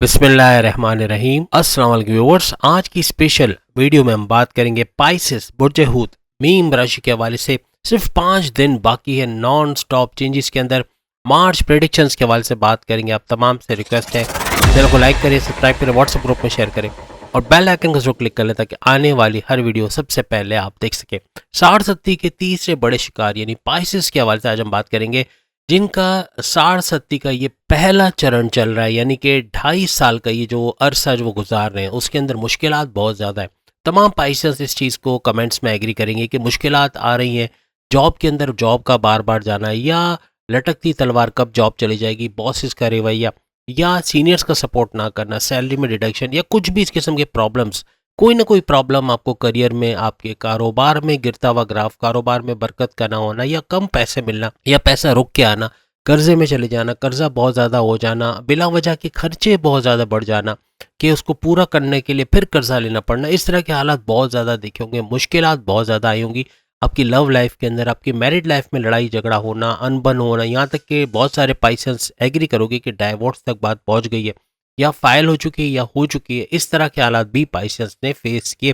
बिस्मिल्लाहिर्रहमानिर्रहीम। अस्सलाम वालेकुम व्यूअर्स, आज की स्पेशल वीडियो में हम बात करेंगे पाइसेस बुर्ज हूत मीन राशि के हवाले से। सिर्फ 5 दिन बाकी है नॉन स्टॉप चेंजेस के अंदर। मार्च प्रेडिक्शंस के हवाले से बात करेंगे। आप तमाम से रिक्वेस्ट है चैनल को लाइक करें, सब्सक्राइब करें, व्हाट्सएप ग्रुप में शेयर करें और बेल आइकन का जरूर क्लिक कर लें ताकि आने वाली हर वीडियो सबसे पहले आप देख सकें। 60-70 के तीसरे बड़े शिकार यानी पाइसेस के हवाले से आज हम बात करेंगे, जिनका 60-70 का ये पहला चरण चल रहा है, यानी कि 2.5 साल का ये जो अरसा जो वो गुजार रहे हैं उसके अंदर मुश्किलात बहुत ज़्यादा है। तमाम पाइसेस इस चीज़ को कमेंट्स में एग्री करेंगे कि मुश्किलात आ रही हैं जॉब के अंदर, जॉब का बार बार जाना या लटकती तलवार कब जॉब चली जाएगी, बॉसेस का रवैया या सीनियर्स का सपोर्ट ना करना, सैलरी में डिडक्शन या कुछ भी इस किस्म के प्रॉब्लम्स। कोई ना कोई प्रॉब्लम आपको करियर में, आपके कारोबार में गिरता हुआ ग्राफ, कारोबार में बरकत का ना होना या कम पैसे मिलना या पैसा रुक के आना, कर्जे में चले जाना, कर्जा बहुत ज़्यादा हो जाना, बिला वजह के खर्चे बहुत ज़्यादा बढ़ जाना कि उसको पूरा करने के लिए फिर कर्जा लेना पड़ना। इस तरह के हालात बहुत ज़्यादा देखे होंगे, मुश्किलात बहुत ज़्यादा आई होंगी आपकी लव लाइफ के अंदर, आपकी मैरिड लाइफ में लड़ाई झगड़ा होना, अनबन होना, यहाँ तक कि बहुत सारे पाइसेंस एग्री करोगे कि डाइवोर्स तक बात पहुँच गई है या फाइल हो चुकी है या हो चुकी है। इस तरह के हालात भी पाइसेंस ने फेस किए।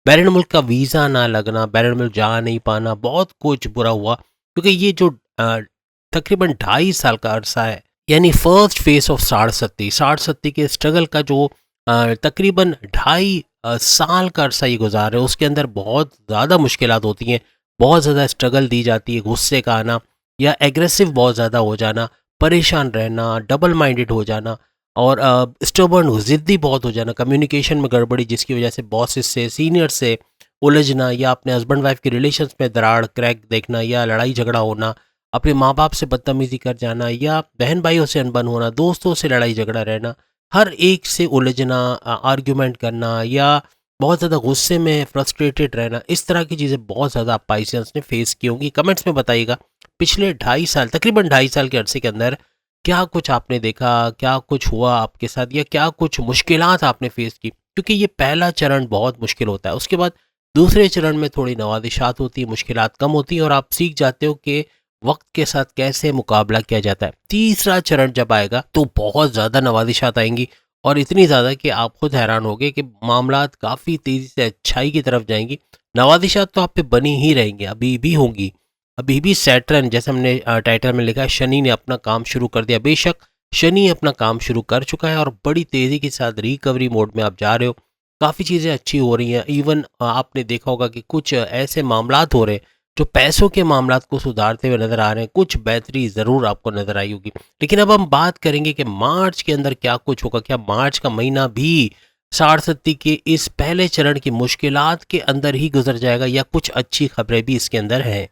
बैरन मुल्क का वीज़ा ना लगना, बैरन मुल्क जा नहीं पाना, बहुत कुछ बुरा हुआ क्योंकि ये जो तकरीबन 2.5 साल का अरसा है, यानी फर्स्ट फेस ऑफ 60-70 के स्ट्रगल का जो तकरीबन 2.5 साल का अरसा ये गुजार है, उसके अंदर बहुत ज़्यादा मुश्किलात होती हैं, बहुत ज़्यादा स्ट्रगल दी जाती है, गुस्से का आना या एग्रेसिव बहुत ज़्यादा हो जाना, परेशान रहना, डबल माइंडेड हो जाना और स्टबर्न ज़िद्दी बहुत हो जाना, कम्युनिकेशन में गड़बड़ी जिसकी वजह से बॉसेस से, सीनियर से उलझना या अपने हस्बैंड वाइफ के रिलेशंस में दरार क्रैक देखना या लड़ाई झगड़ा होना, अपने माँ बाप से बदतमीज़ी कर जाना या बहन भाइयों से अनबन होना, दोस्तों से लड़ाई झगड़ा रहना, हर एक से उलझना, आर्ग्यूमेंट करना या बहुत ज़्यादा गुस्से में फ्रस्ट्रेटेड रहना, इस तरह की चीज़ें बहुत ज़्यादा पाइसेंस ने फेस की होंगी। कमेंट्स में बताइएगा पिछले 2.5 साल, तकरीबन 2.5 साल के अरसे के अंदर क्या कुछ आपने देखा, क्या कुछ हुआ आपके साथ या क्या कुछ मुश्किलात आपने फेस की, क्योंकि ये पहला चरण बहुत मुश्किल होता है। उसके बाद दूसरे चरण में थोड़ी नवादिशात होती है, मुश्किलात कम होती हैं और आप सीख जाते हो कि वक्त के साथ कैसे मुकाबला किया जाता है। तीसरा चरण जब आएगा तो बहुत ज़्यादा नवादिशात आएंगी और इतनी ज़्यादा कि आप खुद हैरान होगे कि मामलात काफ़ी तेज़ी से अच्छाई की तरफ जाएंगी। नवादिशात तो आप पे बनी ही रहेंगी, अभी भी होंगी। अभी भी सैटर्न, जैसे हमने टाइटल में लिखा है, शनि ने अपना काम शुरू कर दिया। बेशक शनि अपना काम शुरू कर चुका है और बड़ी तेज़ी के साथ रिकवरी मोड में आप जा रहे हो। काफ़ी चीज़ें अच्छी हो रही हैं। इवन आपने देखा होगा कि कुछ ऐसे मामलात हो रहे हैं जो पैसों के मामलात को सुधारते हुए नज़र आ रहे हैं। कुछ बेहतरी ज़रूर आपको नज़र आई होगी। लेकिन अब हम बात करेंगे कि मार्च के अंदर क्या कुछ होगा। क्या मार्च का महीना भी 60-70 के इस पहले चरण की मुश्किलात के अंदर ही गुजर जाएगा या कुछ अच्छी खबरें भी इसके अंदर हैं।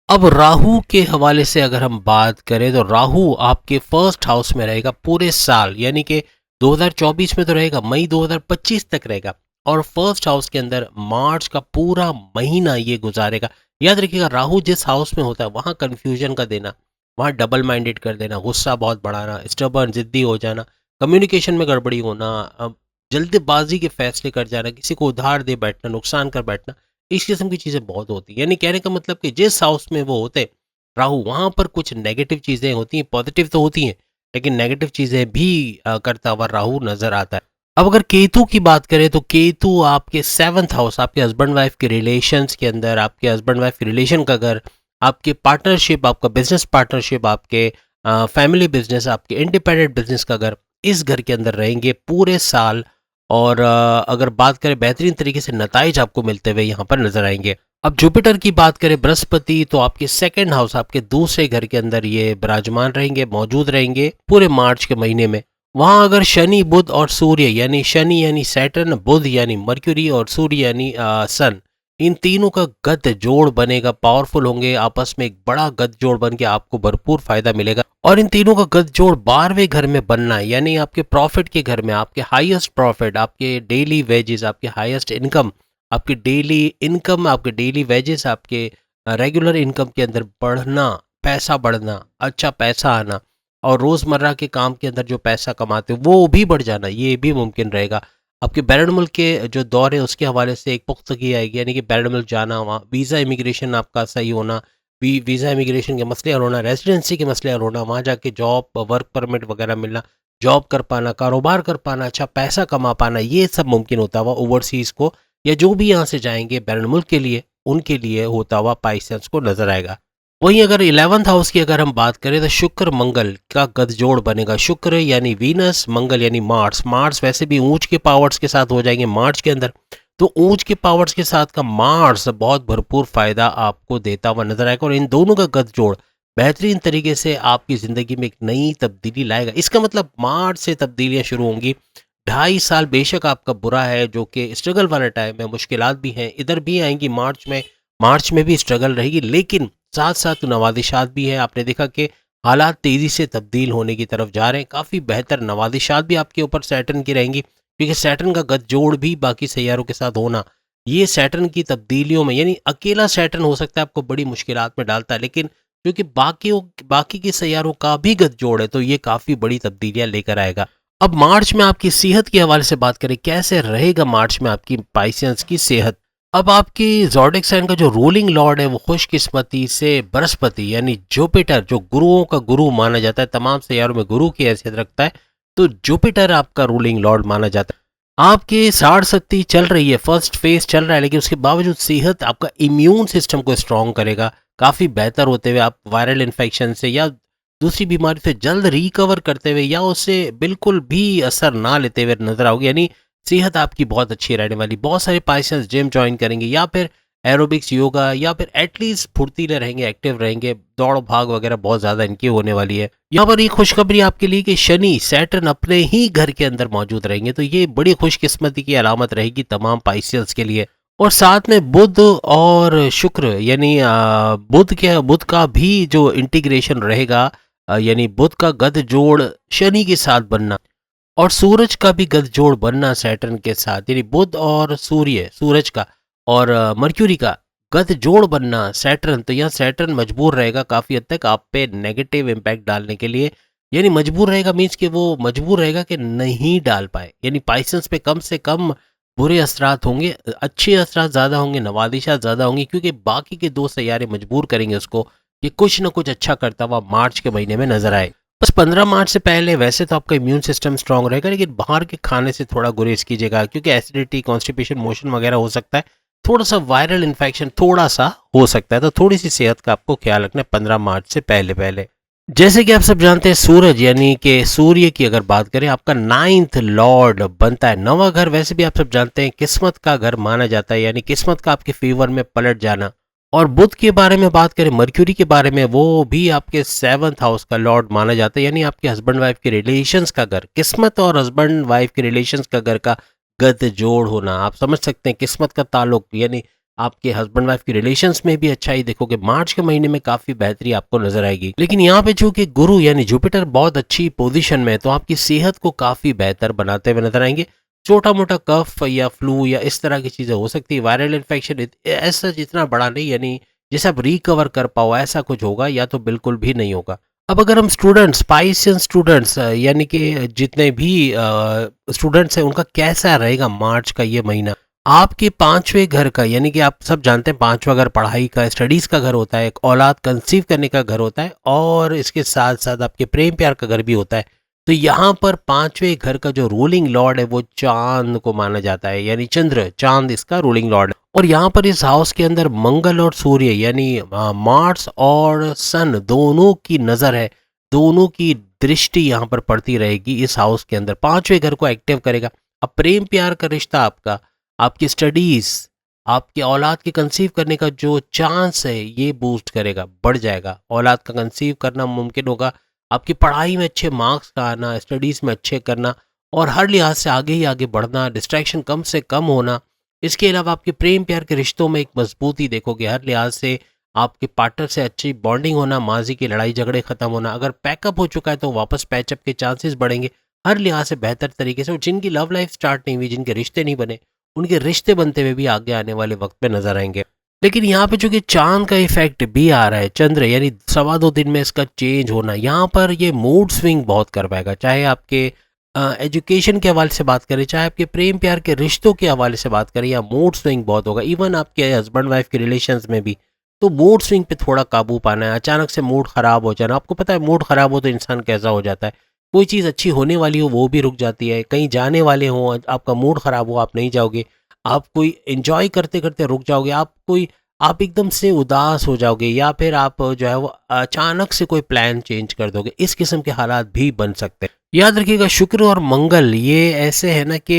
अब राहु के हवाले से अगर हम बात करें तो राहु आपके फर्स्ट हाउस में रहेगा पूरे साल, यानी कि 2024 में तो रहेगा, मई 2025 तक रहेगा और फर्स्ट हाउस के अंदर मार्च का पूरा महीना ये गुजारेगा। याद रखिएगा, राहु जिस हाउस में होता है वहाँ कन्फ्यूजन का देना, वहाँ डबल माइंडेड कर देना, गुस्सा बहुत बढ़ाना, स्टबर्न जिद्दी हो जाना, कम्युनिकेशन में गड़बड़ी होना, जल्दबाजी के फैसले कर जाना, किसी को उधार दे बैठना, नुकसान कर बैठना, इस किस्म की चीज़ें बहुत होती हैं। यानी कहने का मतलब कि जिस हाउस में वो होते राहु, वहाँ पर कुछ नेगेटिव चीज़ें होती हैं, पॉजिटिव तो होती हैं लेकिन नेगेटिव चीज़ें भी करता हुआ राहु नज़र आता है। अब अगर केतु की बात करें तो केतु आपके 7th हाउस, आपके हस्बैंड वाइफ के रिलेशंस के अंदर, आपके हस्बैंड वाइफ के रिलेशन का घर, आपके पार्टनरशिप, आपका बिजनेस पार्टनरशिप, आपके फैमिली बिजनेस, आपके इंडिपेंडेंट बिजनेस का घर, इस घर के अंदर रहेंगे पूरे साल। और अगर बात करें बेहतरीन तरीके से नताइज आपको मिलते हुए यहाँ पर नजर आएंगे। अब जुपिटर की बात करें, बृहस्पति, तो आपके 2nd हाउस, आपके दूसरे घर के अंदर ये विराजमान रहेंगे, मौजूद रहेंगे पूरे मार्च के महीने में। वहां अगर शनि, बुध और सूर्य, यानी शनि यानी सैटर्न, बुध यानी मर्क्यूरी और सूर्य यानी सन, इन तीनों का गद जोड़ बनेगा, पावरफुल होंगे आपस में, एक बड़ा गद जोड़ बन के आपको भरपूर फायदा मिलेगा। और इन तीनों का गद जोड़ 12वें घर में बनना है, यानी आपके प्रॉफिट के घर में, आपके हाईएस्ट प्रॉफिट, आपके डेली वेजेस, आपके हाईएस्ट इनकम, आपकी डेली इनकम, आपके डेली वेजेस, आपके रेगुलर इनकम के अंदर बढ़ना, पैसा बढ़ना, अच्छा पैसा आना और रोज़मर्रा के काम के अंदर जो पैसा कमाते हो वो भी बढ़ जाना, ये भी मुमकिन रहेगा। आपके बैरन मुल्क के जो दौर है उसके हवाले से एक पुख्तगी आएगी, यानी कि बैरन मुल्क जाना, वहाँ वीज़ा इमिग्रेशन आपका सही होना, वीज़ा इमिग्रेशन के मसले हल होना, रेजिडेंसी के मसले हल होना, वहाँ जाके जॉब वर्क परमिट वगैरह मिलना, जॉब कर पाना, कारोबार कर पाना, अच्छा पैसा कमा पाना, ये सब मुमकिन होता हुआ ओवरसीज़ को या जो भी यहाँ से जाएंगे बैरून मुल्क के लिए, उनके लिए होता हुआ पाइसेंस को नजर आएगा। वहीं अगर 11th हाउस की अगर हम बात करें तो शुक्र मंगल का गठजोड़ बनेगा। शुक्र यानी वीनस, मंगल यानी मार्स। मार्स वैसे भी ऊंच के पावर्स के साथ हो जाएंगे मार्च के अंदर, तो ऊंच के पावर्स के साथ का मार्स बहुत भरपूर फायदा आपको देता हुआ नजर आएगा और इन दोनों का गठजोड़ बेहतरीन तरीके से आपकी ज़िंदगी में एक नई तब्दीली लाएगा। इसका मतलब मार्च से तब्दीलियाँ शुरू होंगी। 2.5 साल बेशक आपका बुरा है, जो कि स्ट्रगल वाला टाइम है, मुश्किलात भी हैं, इधर भी आएंगी मार्च में भी स्ट्रगल रहेगी, लेकिन साथ साथ नवादिशात भी है। आपने देखा कि हालात तेज़ी से तब्दील होने की तरफ जा रहे हैं, काफ़ी बेहतर नवादिशात भी आपके ऊपर सैटर्न की रहेंगी, क्योंकि सैटर्न का गठजोड़ भी बाकी सैयारों के साथ होना, ये सैटर्न की तब्दीलियों में, यानी अकेला सैटर्न हो सकता है आपको बड़ी मुश्किलात में डालता है, लेकिन क्योंकि बाकी के सैयारों का भी गठजोड़ है, तो ये काफ़ी बड़ी तब्दीलियां लेकर आएगा। अब मार्च में आपकी सेहत के हवाले से बात करें, कैसे रहेगा मार्च में आपकी पाइसेंस की सेहत। अब आपकी ज़ोडिएक साइन का जो रूलिंग लॉर्ड है वो खुशकिस्मती से बृहस्पति यानी जुपिटर, जो गुरुओं का गुरु माना जाता है, तमाम सैयारों में गुरु की हैसियत रखता है, तो जुपिटर आपका रूलिंग लॉर्ड माना जाता है। आपकी 60 चल रही है, फर्स्ट फेज चल रहा है, लेकिन उसके बावजूद सेहत आपका इम्यून सिस्टम को स्ट्रॉन्ग करेगा, काफ़ी बेहतर होते हुए आप वायरल इन्फेक्शन से या दूसरी बीमारी से जल्द रिकवर करते हुए या उससे बिल्कुल भी असर ना लेते हुए नजर आओगे, यानी सेहत आपकी बहुत अच्छी रहने वाली। बहुत सारे पाइसेंस जिम ज्वाइन करेंगे या फिर एरोबिक्स योगा या फिर एटलीस्ट फुर्तीले रहेंगे, एक्टिव रहेंगे, दौड़ भाग वगैरह बहुत ज़्यादा इनकी होने वाली है। यहाँ पर एक खुशखबरी आपके लिए कि शनि सैटर्न अपने ही घर के अंदर मौजूद रहेंगे, तो ये बड़ी खुशकिस्मती की अलामत रहेगी तमाम पाइसेंस के लिए। और साथ में बुध और शुक्र यानी बुध का भी जो इंटीग्रेशन रहेगा, यानी बुध का गध जोड़ शनि के साथ बनना और सूरज का भी गठजोड़ बनना सैटर्न के साथ, यानी बुध और सूरज का और मर्क्यूरी का गठजोड़ बनना सैटर्न, तो यहाँ सैटर्न मजबूर रहेगा काफ़ी हद तक आप पे नेगेटिव इम्पैक्ट डालने के लिए। यानी मजबूर रहेगा मीन्स कि वो मजबूर रहेगा कि नहीं डाल पाए, यानी पाइसेंस पे कम से कम बुरे असरात होंगे, अच्छे असरात ज़्यादा होंगे, नवादिशात ज़्यादा होंगी, क्योंकि बाकी के दो सैयारे मजबूर करेंगे उसको कि कुछ ना कुछ अच्छा करता हुआ मार्च के महीने में नजर आए। बस 15 मार्च से पहले वैसे तो आपका इम्यून सिस्टम स्ट्रांग रहेगा, लेकिन बाहर के खाने से थोड़ा गुरेज कीजिएगा, क्योंकि एसिडिटी, कॉन्स्टिपेशन, मोशन वगैरह हो सकता है, थोड़ा सा वायरल इन्फेक्शन थोड़ा सा हो सकता है, तो थोड़ी सी सेहत का आपको ख्याल रखना है 15 मार्च से पहले पहले। जैसे कि आप सब जानते हैं सूरज यानी कि सूर्य की अगर बात करें, आपका 9th लॉर्ड बनता है। नवा घर वैसे भी आप सब जानते हैं किस्मत का घर माना जाता है, यानी किस्मत का आपके फेवर में पलट जाना। और बुध के बारे में बात करें, मर्क्यूरी के बारे में, वो भी आपके 7th हाउस का लॉर्ड माना जाता है, यानी आपके हस्बैंड वाइफ के रिलेशंस का घर, किस्मत और हस्बैंड वाइफ के रिलेशंस का घर का गत जोड़ होना। आप समझ सकते हैं किस्मत का ताल्लुक, यानी आपके हस्बैंड वाइफ के रिलेशंस में भी अच्छाई देखोगे, मार्च के महीने में काफी बेहतरी आपको नजर आएगी। लेकिन यहाँ पे चूंकि गुरु यानी जुपिटर बहुत अच्छी पोजीशन में है, तो आपकी सेहत को काफी बेहतर बनाते हुए नजर आएंगे। छोटा मोटा कफ या फ्लू या इस तरह की चीजें हो सकती है, वायरल इन्फेक्शन ऐसा जितना बड़ा नहीं, यानी जैसे आप रिकवर कर पाओ ऐसा कुछ होगा या तो बिल्कुल भी नहीं होगा। अब अगर हम स्टूडेंट्स, पाइसियन स्टूडेंट्स यानी कि जितने भी स्टूडेंट्स हैं, उनका कैसा रहेगा मार्च का ये महीना। आपके 5वें घर का, यानी कि आप सब जानते हैं 5वां घर पढ़ाई का, स्टडीज का घर होता है, एक औलाद कंसीव करने का घर होता है, और इसके साथ साथ आपके प्रेम प्यार का घर भी होता है। तो यहाँ पर 5वें घर का जो रूलिंग लॉर्ड है वो चांद को माना जाता है, यानी चंद्र, चांद इसका रूलिंग लॉर्ड है। और यहाँ पर इस हाउस के अंदर मंगल और सूर्य यानी मार्स और सन दोनों की नजर है, दोनों की दृष्टि यहाँ पर पड़ती रहेगी इस हाउस के अंदर, 5वें घर को एक्टिव करेगा। अब प्रेम प्यार का रिश्ता आपका, आपकी स्टडीज, आपके औलाद के कंसीव करने का जो चांस है ये बूस्ट करेगा, बढ़ जाएगा, औलाद का कंसीव करना मुमकिन होगा, आपकी पढ़ाई में अच्छे मार्क्स का आना, स्टडीज में अच्छे करना और हर लिहाज से आगे ही आगे बढ़ना, डिस्ट्रैक्शन कम से कम होना। इसके अलावा आपके प्रेम प्यार के रिश्तों में एक मजबूती देखोगे, हर लिहाज से आपके पार्टनर से अच्छी बॉन्डिंग होना, माजी की लड़ाई झगड़े खत्म होना, अगर पैकअप हो चुका है तो वापस पैचअप के चांसेस बढ़ेंगे हर लिहाज से बेहतर तरीके से। और जिनकी लव लाइफ स्टार्ट नहीं हुई, जिनके रिश्ते नहीं बने, उनके रिश्ते बनते हुए भी आगे आने वाले वक्त पे नजर आएंगे। लेकिन यहाँ पे चूंकि चांद का इफेक्ट भी आ रहा है, चंद्र यानी 2.25 दिन में इसका चेंज होना, यहाँ पर ये मूड स्विंग बहुत कर पाएगा, चाहे आपके एजुकेशन के हवाले से बात करें, चाहे आपके प्रेम प्यार के रिश्तों के हवाले से बात करें, या मूड स्विंग बहुत होगा। इवन आपके हस्बैंड वाइफ के रिलेशंस में भी तो मूड स्विंग पे थोड़ा काबू पाना है। अचानक से मूड ख़राब हो जाना, आपको पता है मूड ख़राब हो तो इंसान कैसा हो जाता है, कोई चीज़ अच्छी होने वाली हो वो भी रुक जाती है, कहीं जाने वाले हों आपका मूड ख़राब हो आप नहीं जाओगे, आप कोई एन्जॉय करते-करते रुक जाओगे, आप एकदम से उदास हो जाओगे या फिर आप जो है वो अचानक से कोई प्लान चेंज कर दोगे, इस किस्म के हालात भी बन सकते हैं। याद रखिएगा शुक्र और मंगल ये ऐसे है ना कि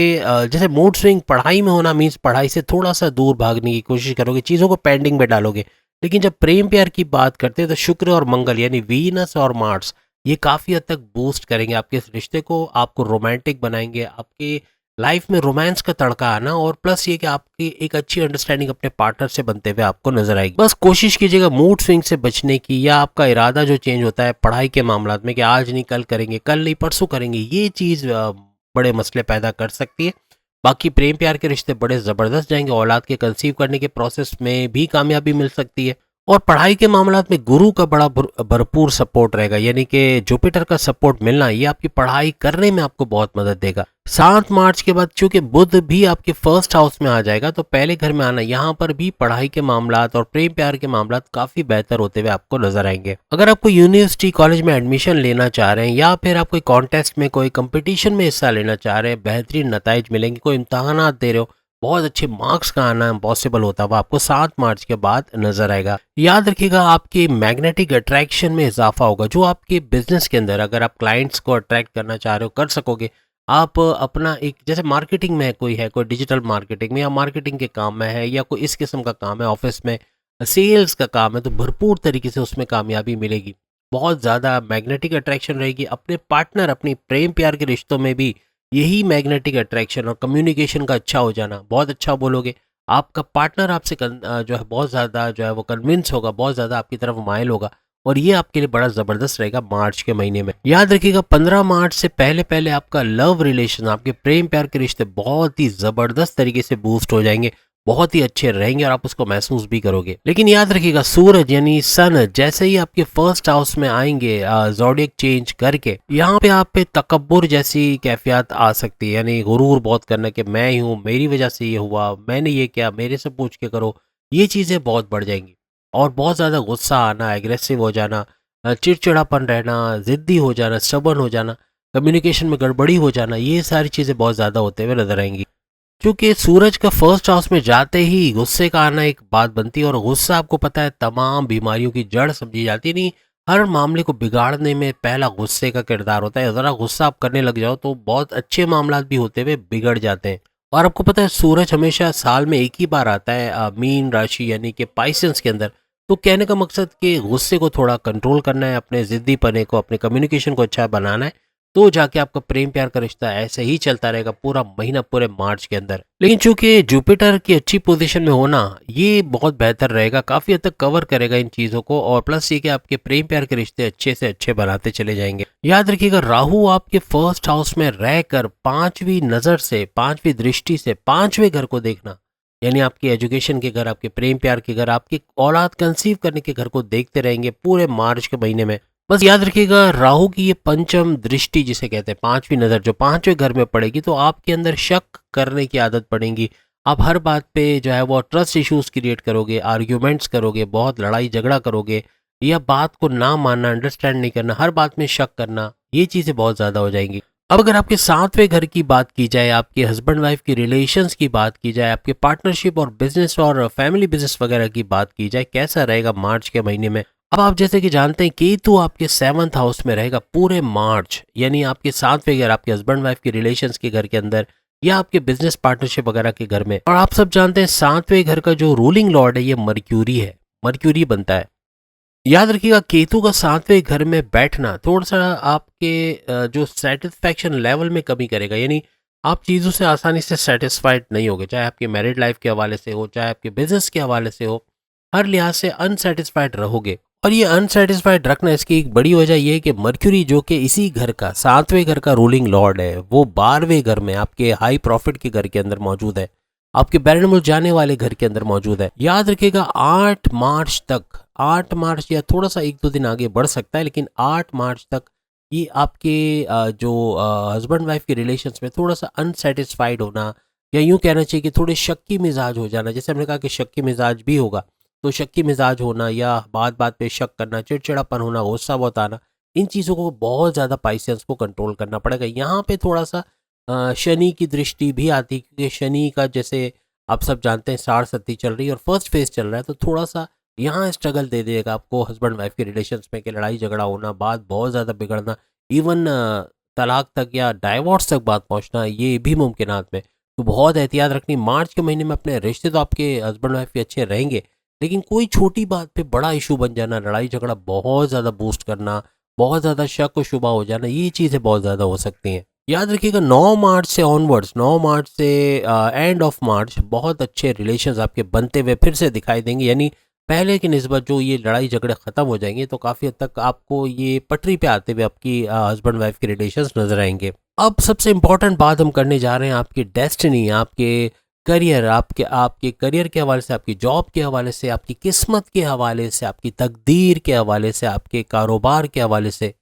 जैसे मूड स्विंग पढ़ाई में होना मीन्स पढ़ाई से थोड़ा-सा दूर भागने की कोशिश करोगे, चीज़ों को पेंडिंग में डालोगे। लेकिन जब प्रेम प्यार की बात करते हैं तो शुक्र और मंगल यानी वीनस और मार्स ये काफ़ी हद तक बूस्ट करेंगे आपके इस रिश्ते को, आपको रोमांटिक बनाएंगे, आपके लाइफ में रोमांस का तड़का आना और प्लस ये कि आपकी एक अच्छी अंडरस्टैंडिंग अपने पार्टनर से बनते हुए आपको नजर आएगी। बस कोशिश कीजिएगा मूड स्विंग से बचने की, या आपका इरादा जो चेंज होता है पढ़ाई के मामलात में कि आज नहीं कल करेंगे, कल नहीं परसों करेंगे, ये चीज़ बड़े मसले पैदा कर सकती है। बाकी प्रेम प्यार के रिश्ते बड़े ज़बरदस्त जाएंगे, औलाद के कंसीव करने के प्रोसेस में भी कामयाबी मिल सकती है और पढ़ाई के मामलात में गुरु का बड़ा भरपूर सपोर्ट रहेगा, यानी कि जुपिटर का सपोर्ट मिलना ये आपकी पढ़ाई करने में आपको बहुत मदद देगा। 7 मार्च के बाद चूंकि बुध भी आपके फर्स्ट हाउस में आ जाएगा तो पहले घर में आना, यहाँ पर भी पढ़ाई के मामलात और प्रेम प्यार के मामलात काफ़ी बेहतर होते हुए आपको नजर आएंगे। अगर आप कोई यूनिवर्सिटी कॉलेज में एडमिशन लेना चाह रहे हैं या फिर आप कोई कॉन्टेस्ट में कोई कंपटीशन में हिस्सा लेना चाह रहे हैं, बेहतरीन नताइज मिलेंगे, कोई इम्तहानात दे रहे हो, बहुत अच्छे मार्क्स का आना इम्पॉसिबल होता है वो आपको 7 मार्च के बाद नजर आएगा। याद रखिएगा आपके मैग्नेटिक अट्रैक्शन में इजाफा होगा, जो आपके बिजनेस के अंदर अगर आप क्लाइंट्स को अट्रैक्ट करना चाह रहे हो कर सकोगे। आप अपना एक जैसे मार्केटिंग में कोई है, कोई डिजिटल मार्केटिंग में या मार्केटिंग के काम में है या कोई इस किस्म का काम है, ऑफिस में सेल्स का काम है, तो भरपूर तरीके से उसमें कामयाबी मिलेगी, बहुत ज़्यादा मैग्नेटिक अट्रैक्शन रहेगी। अपने पार्टनर अपनी प्रेम प्यार के रिश्तों में भी यही मैग्नेटिक अट्रैक्शन और कम्युनिकेशन का अच्छा हो जाना, बहुत अच्छा बोलोगे, आपका पार्टनर आपसे जो है बहुत ज़्यादा जो है वो कन्विंस होगा, बहुत ज़्यादा आपकी तरफ माइल होगा और ये आपके लिए बड़ा ज़बरदस्त रहेगा मार्च के महीने में। याद रखिएगा 15 मार्च से पहले पहले आपका लव रिलेशन, आपके प्रेम प्यार के रिश्ते बहुत ही ज़बरदस्त तरीके से बूस्ट हो जाएंगे, बहुत ही अच्छे रहेंगे और आप उसको महसूस भी करोगे। लेकिन याद रखिएगा सूरज यानी सन जैसे ही आपके फर्स्ट हाउस में आएंगे ज़ोडिएक चेंज करके, यहाँ पे आप पे तकब्बुर जैसी कैफियत आ सकती है, यानी गुरूर बहुत करना कि मैं ही हूँ, मेरी वजह से ये हुआ, मैंने ये किया, मेरे से पूछ के करो, ये चीज़ें बहुत बढ़ जाएंगी और बहुत ज़्यादा गुस्सा आना, एग्रेसिव हो जाना, चिड़चिड़ापन रहना, ज़िद्दी हो जाना, स्टबर्न हो जाना, कम्युनिकेशन में गड़बड़ी हो जाना, ये सारी चीज़ें बहुत ज़्यादा होते हुए नजर आएंगी। क्योंकि सूरज का फर्स्ट हाउस में जाते ही गुस्से का आना एक बात बनती है और गुस्सा आपको पता है तमाम बीमारियों की जड़ समझी जाती है। नहीं, हर मामले को बिगाड़ने में पहला गुस्से का किरदार होता है। ज़रा गुस्सा आप करने लग जाओ तो बहुत अच्छे मामलात भी होते हुए बिगड़ जाते हैं। और आपको पता है सूरज हमेशा साल में एक ही बार आता है मीन राशि यानी कि पाइसेंस के अंदर। तो कहने का मकसद कि गुस्से को थोड़ा कंट्रोल करना है, अपने ज़िद्दी पने को, अपने कम्युनिकेशन को अच्छा बनाना है, तो जाके आपका प्रेम प्यार का रिश्ता ऐसे ही चलता रहेगा पूरा महीना, पूरे मार्च के अंदर। लेकिन चूंकि जुपिटर की अच्छी पोजीशन में होना ये बहुत बेहतर रहेगा, काफ़ी हद तक कवर करेगा इन चीज़ों को और प्लस ये कि आपके प्रेम प्यार के रिश्ते अच्छे से अच्छे बनाते चले जाएंगे। याद रखिएगा राहु आपके फर्स्ट हाउस में रहकर 5वीं नज़र से, 5वीं दृष्टि से 5वें घर को देखना, यानी आपकी एजुकेशन के घर, आपके प्रेम प्यार के घर, आपकी औलाद कंसीव करने के घर को देखते रहेंगे पूरे मार्च के महीने में। बस याद रखिएगा राहु की ये पंचम दृष्टि जिसे कहते हैं 5वीं नज़र जो 5वें घर में पड़ेगी तो आपके अंदर शक करने की आदत पड़ेगी। आप हर बात पे जो है वो ट्रस्ट इश्यूज क्रिएट करोगे, आर्ग्यूमेंट्स करोगे, बहुत लड़ाई झगड़ा करोगे, या बात को ना मानना, अंडरस्टैंड नहीं करना, हर बात में शक करना, ये चीज़ें बहुत ज़्यादा हो जाएंगी। अब अगर आपके 7वें घर की बात की जाए, आपके हस्बैंड वाइफ की रिलेशंस की बात की जाए, आपके पार्टनरशिप और बिजनेस और फैमिली बिजनेस वगैरह की बात की जाए, कैसा रहेगा मार्च के महीने में। अब आप जैसे कि जानते हैं केतु आपके 7th हाउस में रहेगा पूरे मार्च, यानी आपके 7वें घर, आपके हस्बैंड वाइफ के रिलेशंस के घर के अंदर या आपके बिजनेस पार्टनरशिप वगैरह के घर में। और आप सब जानते हैं 7वें घर का जो रूलिंग लॉर्ड है ये मर्क्यूरी है, मर्क्यूरी बनता है। याद रखिएगा केतु का 7वें घर में बैठना थोड़ा सा आपके जो सेटिस्फैक्शन लेवल में कमी करेगा, यानी आप चीज़ों से आसानी से सेटिस्फाइड नहीं होगे, चाहे आपके मैरिड लाइफ के हवाले से हो, चाहे आपके बिजनेस के हवाले से हो, हर लिहाज से अनसेटिस्फाइड रहोगे। और ये अनसेटिस्फाइड रखना इसकी एक बड़ी वजह यह है कि मर्क्यूरी जो कि इसी घर का 7वें घर का रूलिंग लॉर्ड है वो 12वें घर में आपके हाई प्रॉफिट के घर के अंदर मौजूद है, आपके बैरन मुल्क जाने वाले घर के अंदर मौजूद है। याद रखिएगा 8 मार्च तक, 8 मार्च या थोड़ा सा 1-2 दिन आगे बढ़ सकता है, लेकिन 8 मार्च तक ये आपके जो हस्बैंड वाइफ के रिलेशंस में थोड़ा सा अनसेटिस्फाइड होना, या यूँ कहना चाहिए कि थोड़े शक्की मिजाज हो जाना, जैसे हमने कहा कि शक्की मिजाज भी होगा, तो शक्की मिजाज होना या बात बात पे शक करना, चिड़चिड़ापन होना, गुस्सा बहुत आना, इन चीज़ों को बहुत ज़्यादा पाइसेंस को कंट्रोल करना पड़ेगा। यहाँ पे थोड़ा सा शनि की दृष्टि भी आती है, क्योंकि शनि का जैसे आप सब जानते हैं साढ़ सत्ती चल रही है और फर्स्ट फेज चल रहा है, तो थोड़ा सा यहाँ स्ट्रगल दे देगा आपको हस्बैंड वाइफ के रिलेशंस में, कि लड़ाई झगड़ा होना, बात बहुत ज़्यादा बिगड़ना, इवन तलाक तक या डाइवोर्स तक बात पहुँचना, ये भी मुमकिनात में। तो बहुत एहतियात रखनी। मार्च के महीने में अपने रिश्ते तो आपके हस्बैंड वाइफ के अच्छे रहेंगे, लेकिन कोई छोटी बात पे बड़ा इशू बन जाना, लड़ाई झगड़ा बहुत ज़्यादा बूस्ट करना, बहुत ज़्यादा शक व शुबा हो जाना, ये चीज़ें बहुत ज़्यादा हो सकती हैं। याद रखिएगा 9 मार्च से ऑनवर्ड्स, 9 मार्च से एंड ऑफ मार्च बहुत अच्छे रिलेशंस आपके बनते हुए फिर से दिखाई देंगे। यानी पहले की निस्बत जो ये लड़ाई झगड़े ख़त्म हो जाएंगे, तो काफ़ी हद तक आपको ये पटरी पे आते हुए आपकी हस्बैंड वाइफ के रिलेशंस नजर आएंगे। अब सबसे इम्पोर्टेंट बात हम करने जा रहे हैं आपकी डेस्टिनी, आपके करियर, आपके आपके करियर के हवाले से, आपकी जॉब के हवाले से, आपकी किस्मत के हवाले से, आपकी तकदीर के हवाले से, आपके कारोबार के हवाले से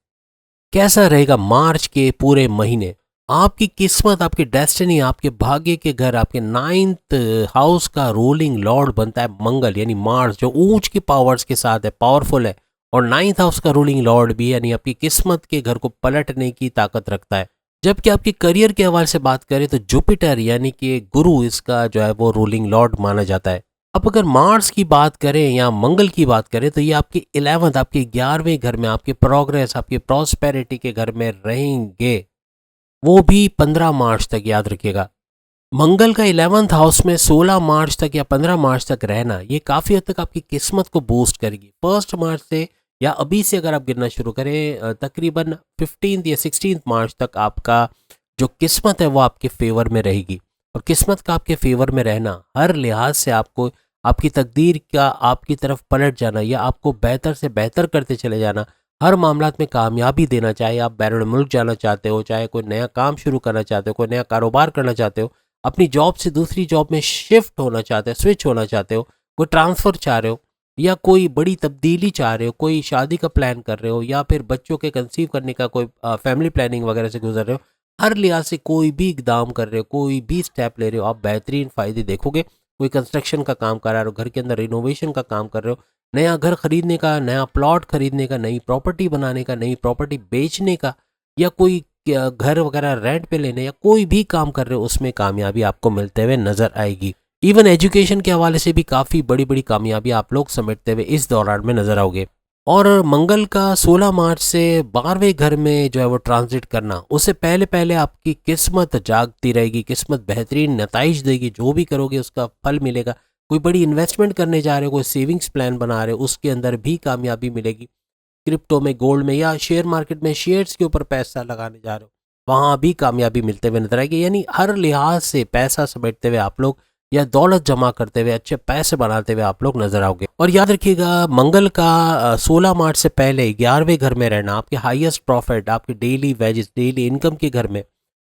कैसा रहेगा मार्च के पूरे महीने। आपकी किस्मत, आपकी डेस्टिनी, आपके भाग्य के घर, आपके 9th हाउस का रूलिंग लॉर्ड बनता है मंगल, यानी मार्स, जो ऊंच की पावर्स के साथ है, पावरफुल है, और 9th हाउस का रूलिंग लॉर्ड भी, यानी आपकी किस्मत के घर को पलटने की ताकत रखता है। जबकि आपके करियर के हवाले से बात करें तो जुपिटर यानी कि गुरु इसका जो है वो रूलिंग लॉर्ड माना जाता है। अब अगर मार्स की बात करें या मंगल की बात करें, तो ये आपके 11th, आपके 11वें घर में, आपके प्रोग्रेस, आपके प्रॉस्पेरिटी के घर में रहेंगे, वो भी 15 मार्च तक। याद रखिएगा मंगल का 11th हाउस में 16 मार्च तक या 15 मार्च तक रहना, ये काफ़ी हद तक आपकी किस्मत को बूस्ट करेगी। 1 मार्च से या अभी से अगर आप गिनना शुरू करें, तकरीबन 15 या 16 मार्च तक आपका जो किस्मत है वो आपके फेवर में रहेगी। और किस्मत का आपके फेवर में रहना हर लिहाज से आपको आपकी तकदीर का आपकी तरफ पलट जाना या आपको बेहतर से बेहतर करते चले जाना, हर मामलात में कामयाबी देना, चाहे आप बैरून मुल्क जाना चाहते हो, चाहे कोई नया काम शुरू करना चाहते हो, कोई नया कारोबार करना चाहते हो, अपनी जॉब से दूसरी जॉब में शिफ्ट होना चाहते हो, स्विच होना चाहते हो, कोई ट्रांसफ़र चाह रहे हो, या कोई बड़ी तब्दीली चाह रहे हो, कोई शादी का प्लान कर रहे हो, या फिर बच्चों के कंसीव करने का कोई फैमिली प्लानिंग वगैरह से गुजर रहे हो, हर लिहाज से कोई भी इकदाम कर रहे हो, कोई भी स्टेप ले रहे हो, आप बेहतरीन फ़ायदे देखोगे। कोई कंस्ट्रक्शन का काम कर रहे हो, घर के अंदर रिनोवेशन का काम कर रहे हो, नया घर खरीदने का, नया प्लॉट खरीदने का, नई प्रॉपर्टी बनाने का, नई प्रॉपर्टी बेचने का, या कोई घर वगैरह रेंट पे लेने, या कोई भी काम कर रहे हो, उसमें कामयाबी आपको मिलते हुए नजर आएगी। इवन एजुकेशन के हवाले से भी काफ़ी बड़ी बड़ी कामयाबी आप लोग समेटते हुए इस दौरान में नजर आओगे। और मंगल का 16 मार्च से 12वें घर में जो है वो ट्रांजिट करना, उससे पहले पहले आपकी किस्मत जागती रहेगी, किस्मत बेहतरीन नताइज देगी, जो भी करोगे उसका फल मिलेगा। कोई बड़ी इन्वेस्टमेंट करने जा रहे हो, कोई सेविंग्स प्लान बना रहे हो, उसके अंदर भी कामयाबी मिलेगी। क्रिप्टो में, गोल्ड में, या शेयर मार्केट में शेयर्स के ऊपर पैसा लगाने जा रहे हो, वहाँ भी कामयाबी मिलते हुए नजर आएगी। यानी हर लिहाज से पैसा समेटते हुए आप लोग या दौलत जमा करते हुए, अच्छे पैसे बनाते हुए आप लोग नजर आओगे। और याद रखिएगा मंगल का 16 मार्च से पहले 11वें घर में रहना, आपके हाईएस्ट प्रॉफिट, आपके डेली वेजेस, डेली इनकम के घर में,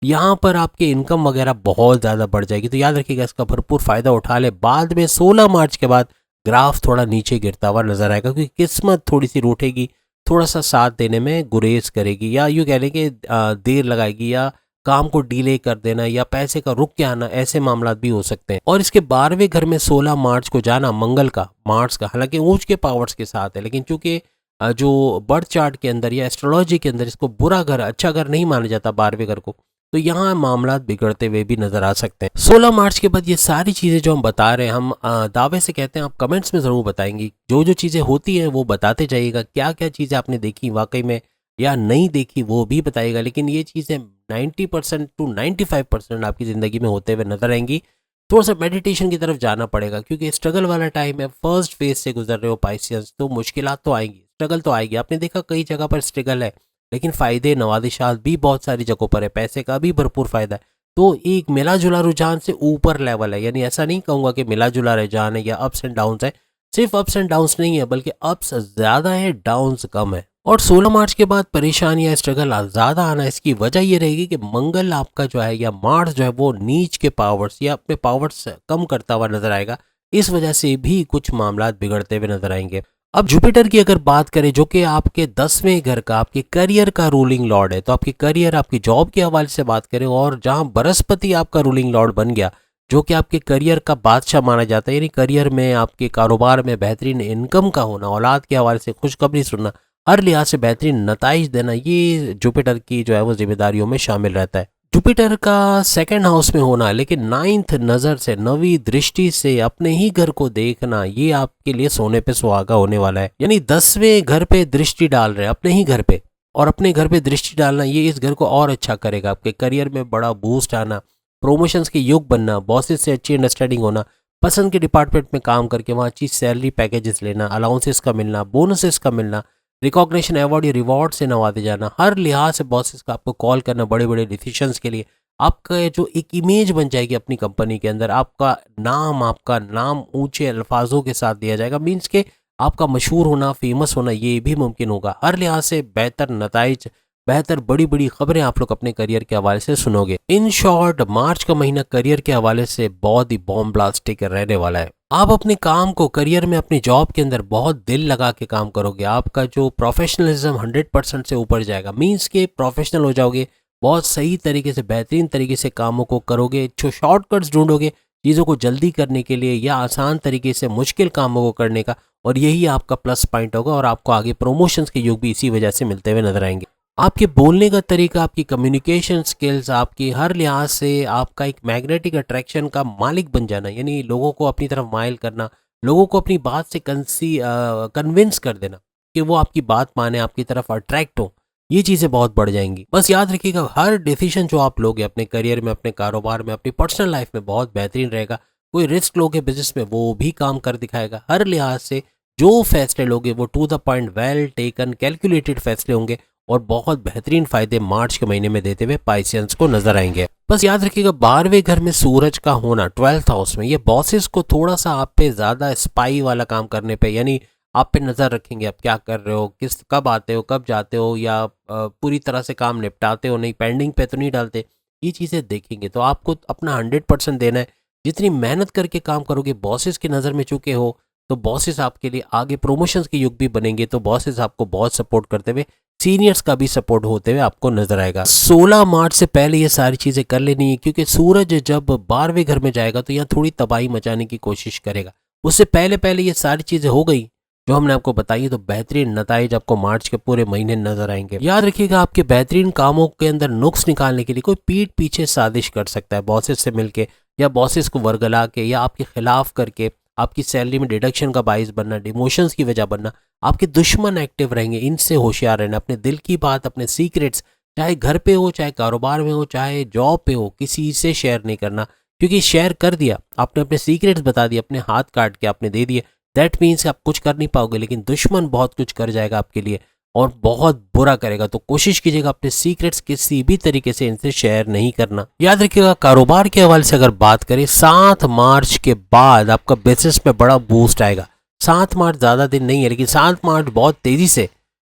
यहाँ पर आपकी इनकम वगैरह बहुत ज़्यादा बढ़ जाएगी। तो याद रखिएगा इसका भरपूर फ़ायदा उठा ले। बाद में 16 मार्च के बाद ग्राफ थोड़ा नीचे गिरता हुआ नजर आएगा, क्योंकि किस्मत थोड़ी सी रूठेगी, थोड़ा सा साथ देने में गुरेज करेगी, या यूँ कह लें कि देर लगाएगी, या काम को डिले कर देना, या पैसे का रुक के आना, ऐसे मामला भी हो सकते हैं। और इसके 12वें घर में 16 मार्च को जाना मंगल का, मार्च का, हालांकि ऊंच के पावर्स के साथ है, लेकिन चूंकि जो बर्थ चार्ट के अंदर या एस्ट्रोलॉजी के अंदर इसको बुरा घर, अच्छा घर नहीं माना जाता 12वें घर को, तो यहाँ मामला बिगड़ते हुए भी नजर आ सकते हैं। 16 मार्च के बाद ये सारी चीज़ें जो हम बता रहे हैं, हम दावे से कहते हैं, आप कमेंट्स में ज़रूर बताएंगी। जो जो चीज़ें होती हैं वो बताते जाइएगा, क्या क्या चीज़ें आपने देखी वाकई में या नहीं देखी वो भी बताइएगा। लेकिन ये चीज़ें 90% टू 95% आपकी ज़िंदगी में होते हुए नजर आएंगी। थोड़ा सा मेडिटेशन की तरफ जाना पड़ेगा, क्योंकि स्ट्रगल वाला टाइम है, फर्स्ट फेज से गुजर रहे हो पाइसियंस, तो मुश्किलात तो आएंगी, स्ट्रगल तो आएगी। आपने देखा कई जगह पर स्ट्रगल है, लेकिन फ़ायदे नवादिशात भी बहुत सारी जगहों पर है, पैसे का भी भरपूर फ़ायदा है। तो एक मिला जुला रुझान से ऊपर लेवल है, यानी ऐसा नहीं कहूँगा कि मिला जुला रुझान है या अप्स एंड डाउन्स है, सिर्फ अप्स एंड डाउन्स नहीं है, बल्कि अप्स ज़्यादा है, डाउन्स कम है। और 16 मार्च के बाद परेशानी या स्ट्रगल ज़्यादा आना, इसकी वजह ये रहेगी कि मंगल आपका जो है, या मार्स जो है वो नीच के पावर्स या अपने पावर्स कम करता हुआ नजर आएगा। इस वजह से भी कुछ मामला बिगड़ते हुए नजर आएंगे। अब जुपिटर की अगर बात करें, जो कि आपके 10वें घर का, आपके करियर का रूलिंग लॉर्ड है, तो आपके करियर, आपकी जॉब के हवाले से बात करें, और जहां बृहस्पति आपका रूलिंग लॉर्ड बन गया, जो कि आपके करियर का बादशाह माना जाता है, यानी करियर में आपके कारोबार में बेहतरीन इनकम का होना, औलाद के हवाले से खुशखबरी सुनना, हर लिहाज से बेहतरीन नताइज देना, ये जुपिटर की जो है वो जिम्मेदारियों में शामिल रहता है। जुपिटर का सेकंड हाउस में होना, लेकिन नाइन्थ नज़र से, नवी दृष्टि से अपने ही घर को देखना, ये आपके लिए सोने पे सुहागा होने वाला है। यानी 10वें घर पे दृष्टि डाल रहे हैं, अपने ही घर पे, और अपने घर पे दृष्टि डालना ये इस घर को और अच्छा करेगा। आपके करियर में बड़ा बूस्ट आना, प्रमोशंस के युग बनना, बॉसेस से अच्छी अंडरस्टैंडिंग होना, पसंद के डिपार्टमेंट में काम करके वहाँ अच्छी सैलरी पैकेजेस लेना, अलाउंसेस का मिलना, बोनसेस का मिलना, रिकॉग्निशन, अवार्ड या रिवॉर्ड से नवाजे जाना, हर लिहाज से बॉसेस का आपको कॉल करना बड़े बड़े डिसीजंस के लिए। आपका जो एक इमेज बन जाएगी अपनी कंपनी के अंदर, आपका नाम ऊंचे अल्फाजों के साथ दिया जाएगा, मीन्स के आपका मशहूर होना, फेमस होना, ये भी मुमकिन होगा। हर लिहाज से बेहतर नताइज, बेहतर बड़ी बड़ी खबरें आप लोग अपने करियर के हवाले से सुनोगे। इन शॉर्ट, मार्च का महीना करियर के हवाले से बहुत ही बॉम्ब ब्लास्टिक रहने वाला है। आप अपने काम को, करियर में, अपनी जॉब के अंदर बहुत दिल लगा के काम करोगे। आपका जो प्रोफेशनलिज्म 100% से ऊपर जाएगा, मीन्स के प्रोफेशनल हो जाओगे, बहुत सही तरीके से, बेहतरीन तरीके से कामों को करोगे, जो शॉर्टकट्स ढूंढोगे चीज़ों को जल्दी करने के लिए या आसान तरीके से मुश्किल कामों को करने का, और यही आपका प्लस पॉइंट होगा। और आपको आगे प्रमोशंस के योग भी इसी वजह से मिलते हुए नजर आएंगे। आपके बोलने का तरीका, आपकी कम्युनिकेशन स्किल्स, आपकी हर लिहाज से आपका एक मैग्नेटिक अट्रैक्शन का मालिक बन जाना, यानी लोगों को अपनी तरफ माइल करना, लोगों को अपनी बात से कन्विंस कर देना कि वो आपकी बात माने, आपकी तरफ अट्रैक्ट हो, ये चीज़ें बहुत बढ़ जाएंगी। बस याद रखिएगा, हर डिसीजन जो आप लोगे अपने करियर में, अपने कारोबार में, अपनी पर्सनल लाइफ में, बहुत बेहतरीन रहेगा। कोई रिस्क लोगे बिजनेस में, वो भी काम कर दिखाएगा। हर लिहाज से जो फैसले लोगे वो to the point, well taken, calculated फैसले होंगे और बहुत बेहतरीन फायदे मार्च के महीने में देते हुए पाइसियंस को नजर आएंगे। बस याद रखिएगा, 12वें घर में सूरज का होना 12th हाउस में, ये बॉसेस को थोड़ा सा आप पे ज्यादा स्पाई वाला काम करने पे, यानी आप पे नजर रखेंगे, आप क्या कर रहे हो, कब आते हो, कब जाते हो, या पूरी तरह से काम निपटाते हो, नहीं पेंडिंग पे तो नहीं डालते, ये चीजें देखेंगे। तो आपको अपना 100% देना है। जितनी मेहनत करके काम करोगे, बॉसेस की नज़र में चुके हो, तो बॉसेस आपके लिए आगे प्रमोशंस के युग भी बनेंगे। तो बॉसेस आपको बहुत सपोर्ट करते हुए, सीनियर्स का भी सपोर्ट होते हुए आपको नजर आएगा। 16 मार्च से पहले ये सारी चीजें कर लेनी है, क्योंकि सूरज जब 12वें घर में जाएगा तो यहाँ थोड़ी तबाही मचाने की कोशिश करेगा। उससे पहले पहले ये सारी चीजें हो गई जो हमने आपको बताई, तो बेहतरीन नताइज आपको मार्च के पूरे महीने नजर आएंगे। याद रखिएगा, आपके बेहतरीन कामों के अंदर नुक्स निकालने के लिए कोई पीठ पीछे साजिश कर सकता है, बॉसेस से मिलके या बॉसेस को वर्गला के या आपके खिलाफ करके आपकी सैलरी में डिडक्शन का बाइस बनना, डिमोशंस की वजह बनना। आपके दुश्मन एक्टिव रहेंगे, इनसे होशियार रहना। अपने दिल की बात, अपने सीक्रेट्स, चाहे घर पे हो, चाहे कारोबार में हो, चाहे जॉब पे हो, किसी से शेयर नहीं करना, क्योंकि शेयर कर दिया आपने, अपने सीक्रेट्स बता दिए, अपने हाथ काट के आपने दे दिए, दैट मीन्स आप कुछ कर नहीं पाओगे, लेकिन दुश्मन बहुत कुछ कर जाएगा आपके लिए और बहुत बुरा करेगा। तो कोशिश कीजिएगा अपने सीक्रेट्स किसी भी तरीके से इनसे शेयर नहीं करना। याद रखिएगा, कारोबार के हवाले से अगर बात करें, 7 मार्च के बाद आपका बिजनेस में बड़ा बूस्ट आएगा। 7 मार्च ज़्यादा दिन नहीं है, लेकिन 7 मार्च बहुत तेज़ी से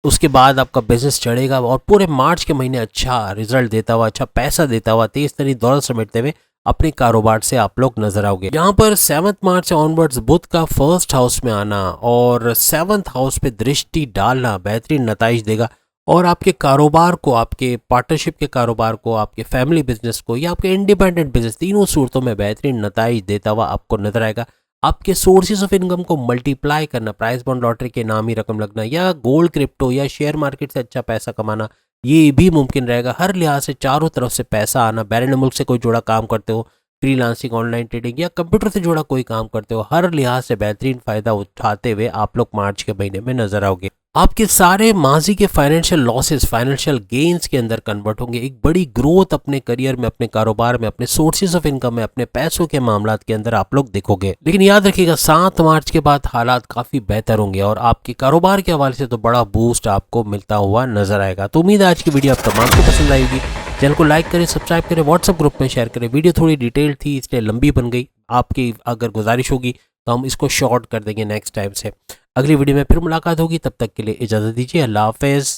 उसके बाद आपका बिजनेस चढ़ेगा और पूरे मार्च के महीने अच्छा रिजल्ट देता हुआ, अच्छा पैसा देता हुआ, तेज तरीन दौलत समेटते हुए अपने कारोबार से आप लोग नजर आओगे। यहाँ पर 7 मार्च से ऑनवर्ड्स बुध का फर्स्ट हाउस में आना और 7th हाउस पे दृष्टि डालना बेहतरीन नताइज देगा और आपके कारोबार को, आपके पार्टनरशिप के कारोबार को, आपके फैमिली बिजनेस को या आपके इंडिपेंडेंट बिजनेस, तीनों सूरतों में बेहतरीन नताइज देता हुआ आपको नजर आएगा। आपके सोर्सेज ऑफ इनकम को मल्टीप्लाई करना, प्राइस बॉन्ड लॉटरी के नाम ही रकम लगना या गोल्ड, क्रिप्टो या शेयर मार्केट से अच्छा पैसा कमाना, ये भी मुमकिन रहेगा। हर लिहाज से चारों तरफ से पैसा आना, बैरून मुल्क से कोई जुड़ा काम करते हो, फ्रीलांसिंग, ऑनलाइन ट्रेडिंग या कंप्यूटर से जुड़ा कोई काम करते हो, हर लिहाज से बेहतरीन फायदा उठाते हुए आप लोग मार्च के महीने में नजर आओगे। आपके सारे माजी के फाइनेंशियल लॉसेस फाइनेंशियल गेन्स के अंदर कन्वर्ट होंगे। एक बड़ी ग्रोथ अपने करियर में, अपने कारोबार में, अपने सोर्सेज ऑफ इनकम में, अपने पैसों के मामलात के अंदर आप लोग देखोगे। लेकिन याद रखिएगा, 7 मार्च के बाद हालात काफी बेहतर होंगे और आपके कारोबार के हवाले से तो बड़ा बूस्ट आपको मिलता हुआ नजर आएगा। तो उम्मीद है आज की वीडियो आप तमाम को पसंद आएगी। चैनल को लाइक करें, सब्सक्राइब करें, व्हाट्सएप ग्रुप में शेयर करें। वीडियो थोड़ी डिटेल थी इसलिए लंबी बन गई, आपकी अगर गुजारिश होगी तो हम इसको शॉर्ट कर देंगे नेक्स्ट टाइम से। अगली वीडियो में फिर मुलाकात होगी, तब तक के लिए इजाज़त दीजिए। अल्लाह हाफ़िज़।